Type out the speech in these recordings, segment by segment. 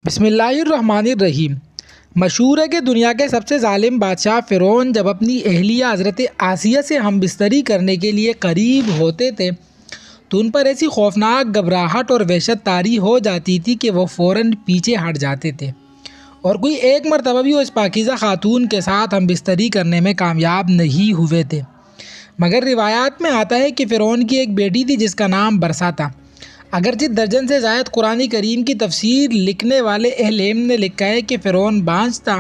بسم اللہ الرحمن الرحیم۔ مشہور ہے کہ دنیا کے سب سے ظالم بادشاہ فرعون جب اپنی اہلیہ حضرت آسیہ سے ہم بستری کرنے کے لیے قریب ہوتے تھے تو ان پر ایسی خوفناک گھبراہٹ اور وحشت طاری ہو جاتی تھی کہ وہ فوراً پیچھے ہٹ جاتے تھے اور کوئی ایک مرتبہ بھی وہ اس پاکیزہ خاتون کے ساتھ ہم بستری کرنے میں کامیاب نہیں ہوئے تھے۔ مگر روایات میں آتا ہے کہ فرعون کی ایک بیٹی تھی جس کا نام برسا تھا۔ اگرچہ درجن سے زائد قرآن کریم کی تفسیر لکھنے والے اہل علم نے لکھا ہے کہ فرعون بانجھ تھا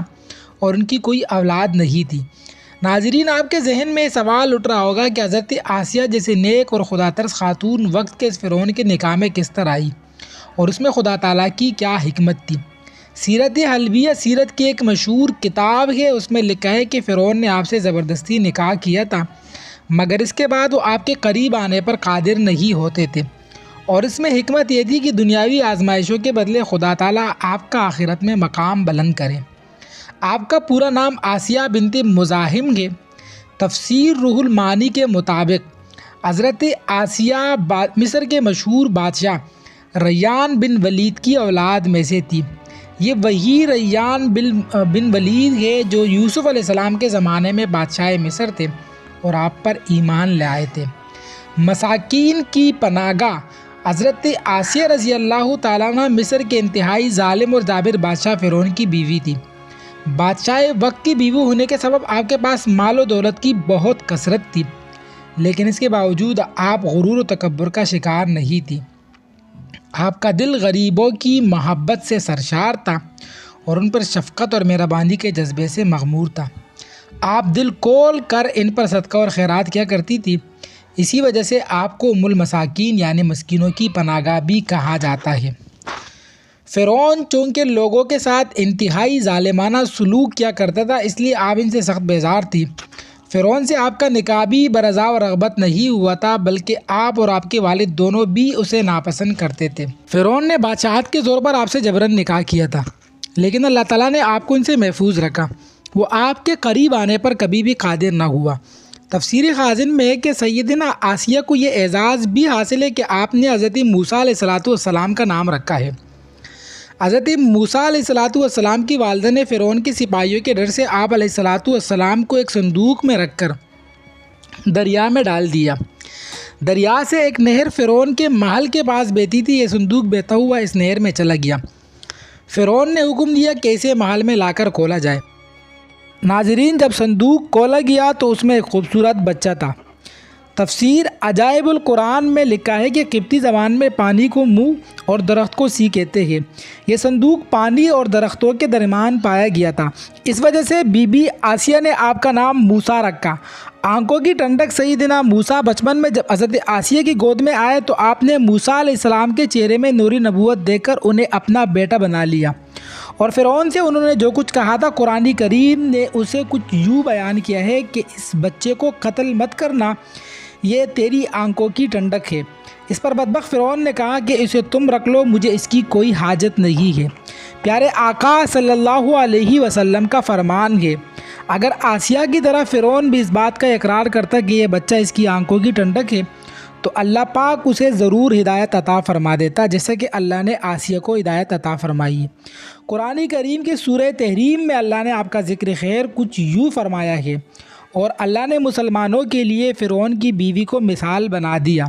اور ان کی کوئی اولاد نہیں تھی۔ ناظرین، آپ کے ذہن میں یہ سوال اٹھ رہا ہوگا کہ حضرت آسیہ جیسے نیک اور خدا ترس خاتون وقت کے اس فرعون کے نکاح میں کس طرح آئی اور اس میں خدا تعالیٰ کی کیا حکمت تھی۔ سیرت حلبیہ سیرت کی ایک مشہور کتاب ہے، اس میں لکھا ہے کہ فرعون نے آپ سے زبردستی نکاح کیا تھا مگر اس کے بعد وہ آپ کے قریب آنے پر قادر نہیں ہوتے تھے، اور اس میں حکمت یہ تھی کہ دنیاوی آزمائشوں کے بدلے خدا تعالیٰ آپ کا آخرت میں مقام بلند کرے۔ آپ کا پورا نام آسیہ بنت مزاحم ہے۔ تفسیر روح المعانی کے مطابق حضرت آسیہ مصر کے مشہور بادشاہ ریان بن ولید کی اولاد میں سے تھی۔ یہ وہی ریان بن ولید ہے جو یوسف علیہ السلام کے زمانے میں بادشاہ مصر تھے اور آپ پر ایمان لے آئے تھے۔ مساکین کی پناہ گاہ حضرت آسیہ رضی اللہ تعالیٰ عنہ مصر کے انتہائی ظالم اور جابر بادشاہ فرعون کی بیوی تھی۔ بادشاہ وقت کی بیوی ہونے کے سبب آپ کے پاس مال و دولت کی بہت کثرت تھی، لیکن اس کے باوجود آپ غرور و تکبر کا شکار نہیں تھی۔ آپ کا دل غریبوں کی محبت سے سرشار تھا اور ان پر شفقت اور مہربانی کے جذبے سے مغمور تھا۔ آپ دل کھول کر ان پر صدقہ اور خیرات کیا کرتی تھی، اسی وجہ سے آپ کو ام المساکین یعنی مسکینوں کی پناہ گاہ بھی کہا جاتا ہے۔ فرعون چونکہ لوگوں کے ساتھ انتہائی ظالمانہ سلوک کیا کرتا تھا، اس لیے آپ ان سے سخت بیزار تھی۔ فرعون سے آپ کا نکاح بھی برضا و رغبت نہیں ہوا تھا، بلکہ آپ اور آپ کے والد دونوں بھی اسے ناپسند کرتے تھے۔ فرعون نے بادشاہت کے زور پر آپ سے جبراً نکاح کیا تھا، لیکن اللہ تعالیٰ نے آپ کو ان سے محفوظ رکھا۔ وہ آپ کے قریب آنے پر کبھی بھی قادر نہ ہوا۔ تفسیر خازن میں ہے کہ سیدنا آسیہ کو یہ اعزاز بھی حاصل ہے کہ آپ نے حضرت موسیٰ علیہ السلام کا نام رکھا ہے۔ حضرت موسیٰ علیہ السلام کی والدہ نے فرعون کے سپاہیوں کے ڈر سے آپ علیہ السلام کو ایک صندوق میں رکھ کر دریا میں ڈال دیا۔ دریا سے ایک نہر فرعون کے محل کے پاس بہتی تھی۔ یہ صندوق بہتا ہوا اس نہر میں چلا گیا۔ فرعون نے حکم دیا کہ اسے محل میں لا کر کھولا جائے۔ ناظرین، جب صندوق کھولا گیا تو اس میں ایک خوبصورت بچہ تھا۔ تفسیر عجائب القرآن میں لکھا ہے کہ قبطی زبان میں پانی کو منہ اور درخت کو سی کہتے ہیں۔ یہ صندوق پانی اور درختوں کے درمیان پایا گیا تھا، اس وجہ سے بی بی آسیہ نے آپ کا نام موسیٰ رکھا۔ آنکھوں کی ٹھنڈک سیدنا موسیٰ بچپن میں جب حضرت آسیہ کی گود میں آئے تو آپ نے موسیٰ علیہ السلام کے چہرے میں نوری نبوت دیکھ کر انہیں اپنا بیٹا بنا لیا، اور فرعون سے انہوں نے جو کچھ کہا تھا قرآن کریم نے اسے کچھ یوں بیان کیا ہے کہ اس بچے کو قتل مت کرنا، یہ تیری آنکھوں کی ٹھنڈک ہے۔ اس پر بدبخت فرعون نے کہا کہ اسے تم رکھ لو، مجھے اس کی کوئی حاجت نہیں ہے۔ پیارے آقا صلی اللہ علیہ وسلم کا فرمان ہے، اگر آسیہ کی طرح فرعون بھی اس بات کا اقرار کرتا کہ یہ بچہ اس کی آنکھوں کی ٹھنڈک ہے تو اللہ پاک اسے ضرور ہدایت عطا فرما دیتا، جیسے کہ اللہ نے آسیہ کو ہدایت عطا فرمائی۔ قرآن کریم کے سورہ تحریم میں اللہ نے آپ کا ذکر خیر کچھ یوں فرمایا ہے، اور اللہ نے مسلمانوں کے لیے فرعون کی بیوی کو مثال بنا دیا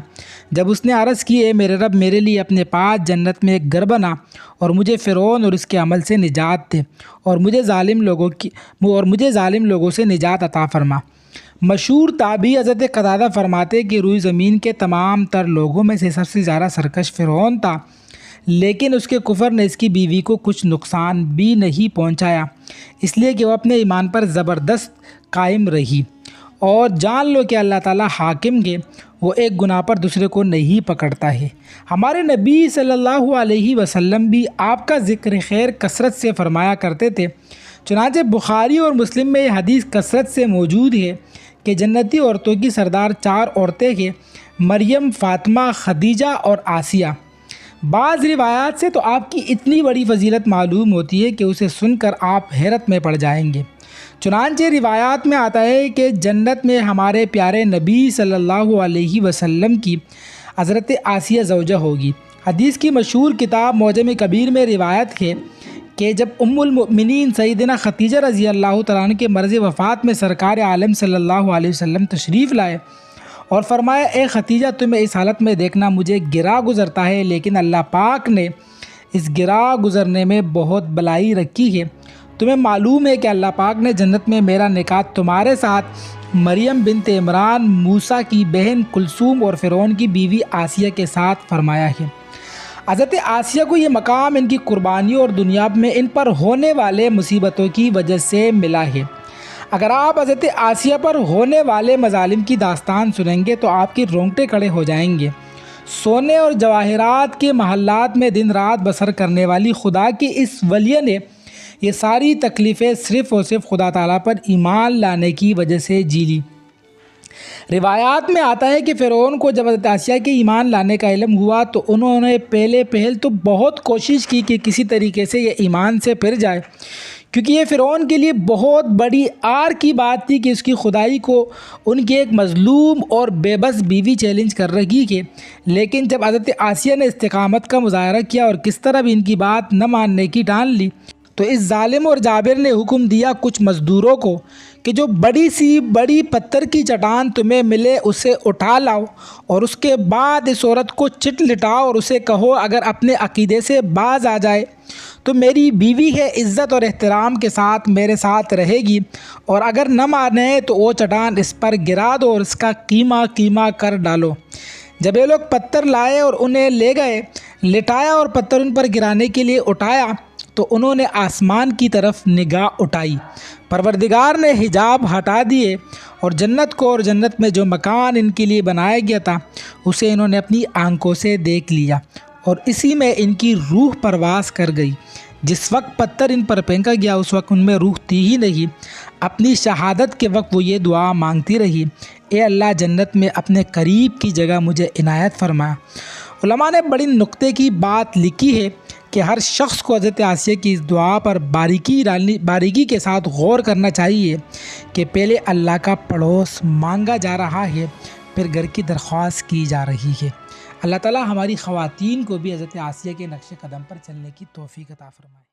جب اس نے عرض کی، اے میرے رب، میرے لیے اپنے پاس جنت میں ایک گھر بنا اور مجھے فرعون اور اس کے عمل سے نجات دے اور مجھے ظالم لوگوں سے نجات عطا فرما۔ مشہور تابعی حضرت قتادہ فرماتے کہ روئی زمین کے تمام تر لوگوں میں سے سب سے زیادہ سرکش فرعون تھا، لیکن اس کے کفر نے اس کی بیوی کو کچھ نقصان بھی نہیں پہنچایا، اس لیے کہ وہ اپنے ایمان پر زبردست قائم رہی۔ اور جان لو کہ اللہ تعالیٰ حاکم ہے، وہ ایک گناہ پر دوسرے کو نہیں پکڑتا ہے۔ ہمارے نبی صلی اللہ علیہ وسلم بھی آپ کا ذکر خیر کثرت سے فرمایا کرتے تھے۔ چنانچہ بخاری اور مسلم میں یہ حدیث کثرت سے موجود ہے کہ جنتی عورتوں کی سردار 4 عورتیں ہیں، مریم، فاطمہ، خدیجہ اور آسیہ۔ بعض روایات سے تو آپ کی اتنی بڑی فضیلت معلوم ہوتی ہے کہ اسے سن کر آپ حیرت میں پڑ جائیں گے۔ چنانچہ روایات میں آتا ہے کہ جنت میں ہمارے پیارے نبی صلی اللہ علیہ وسلم کی حضرت آسیہ زوجہ ہوگی۔ حدیث کی مشہور کتاب معجم کبیر میں روایت ہے کہ جب ام المؤمنین سیدنا خدیجہ رضی اللہ تعالیٰ عنہ کے مرض وفات میں سرکار عالم صلی اللہ علیہ وسلم تشریف لائے اور فرمایا اے خدیجہ تمہیں اس حالت میں دیکھنا مجھے گرا گزرتا ہے، لیکن اللہ پاک نے اس گرا گزرنے میں بہت بلائی رکھی ہے۔ تمہیں معلوم ہے کہ اللہ پاک نے جنت میں میرا نکاح تمہارے ساتھ مریم بنت عمران، موسیٰ کی بہن کلثوم اور فرعون کی بیوی آسیہ کے ساتھ فرمایا ہے۔ حضرت آسیہ کو یہ مقام ان کی قربانیوں اور دنیا میں ان پر ہونے والے مصیبتوں کی وجہ سے ملا ہے۔ اگر آپ حضرت آسیہ پر ہونے والے مظالم کی داستان سنیں گے تو آپ کی رونگٹے کھڑے ہو جائیں گے۔ سونے اور جواہرات کے محلات میں دن رات بسر کرنے والی خدا کی اس ولیہ نے یہ ساری تکلیفیں صرف اور صرف خدا تعالیٰ پر ایمان لانے کی وجہ سے جی لی۔ روایات میں آتا ہے کہ فرعون کو جب حضرت آسیہ کے ایمان لانے کا علم ہوا تو انہوں نے پہل تو بہت کوشش کی کہ کسی طریقے سے یہ ایمان سے پھر جائے، کیونکہ یہ فرعون کے لیے بہت بڑی آر کی بات تھی کہ اس کی خدائی کو ان کی ایک مظلوم اور بے بس بیوی چیلنج کر رہی ہے۔ لیکن جب حضرت آسیہ نے استقامت کا مظاہرہ کیا اور کس طرح بھی ان کی بات نہ ماننے کی ٹان لی تو اس ظالم اور جابر نے حکم دیا کچھ مزدوروں کو کہ جو بڑی پتھر کی چٹان تمہیں ملے اسے اٹھا لاؤ اور اس کے بعد اس عورت کو چٹ لٹاؤ اور اسے کہو اگر اپنے عقیدے سے باز آ جائے تو میری بیوی ہے، عزت اور احترام کے ساتھ میرے ساتھ رہے گی، اور اگر نہ مانے تو وہ چٹان اس پر گرا دو اور اس کا قیمہ کر ڈالو۔ جب یہ لوگ پتھر لائے اور انہیں لے گئے، لٹایا اور پتھر ان پر گرانے کے لیے اٹھایا تو انہوں نے آسمان کی طرف نگاہ اٹھائی۔ پروردگار نے حجاب ہٹا دیے اور جنت کو اور جنت میں جو مکان ان کے لیے بنایا گیا تھا اسے انہوں نے اپنی آنکھوں سے دیکھ لیا، اور اسی میں ان کی روح پرواز کر گئی۔ جس وقت پتھر ان پر پھینکا گیا اس وقت ان میں روح تھی ہی نہیں۔ اپنی شہادت کے وقت وہ یہ دعا مانگتی رہی، اے اللہ جنت میں اپنے قریب کی جگہ مجھے عنایت فرما۔ علماء نے بڑی نقطے کی بات لکھی ہے کہ ہر شخص کو حضرت آسیہ کی اس دعا پر باریکی کے ساتھ غور کرنا چاہیے کہ پہلے اللہ کا پڑوس مانگا جا رہا ہے، پھر گھر کی درخواست کی جا رہی ہے۔ اللہ تعالیٰ ہماری خواتین کو بھی حضرت آسیہ کے نقش قدم پر چلنے کی توفیق عطا فرمائے۔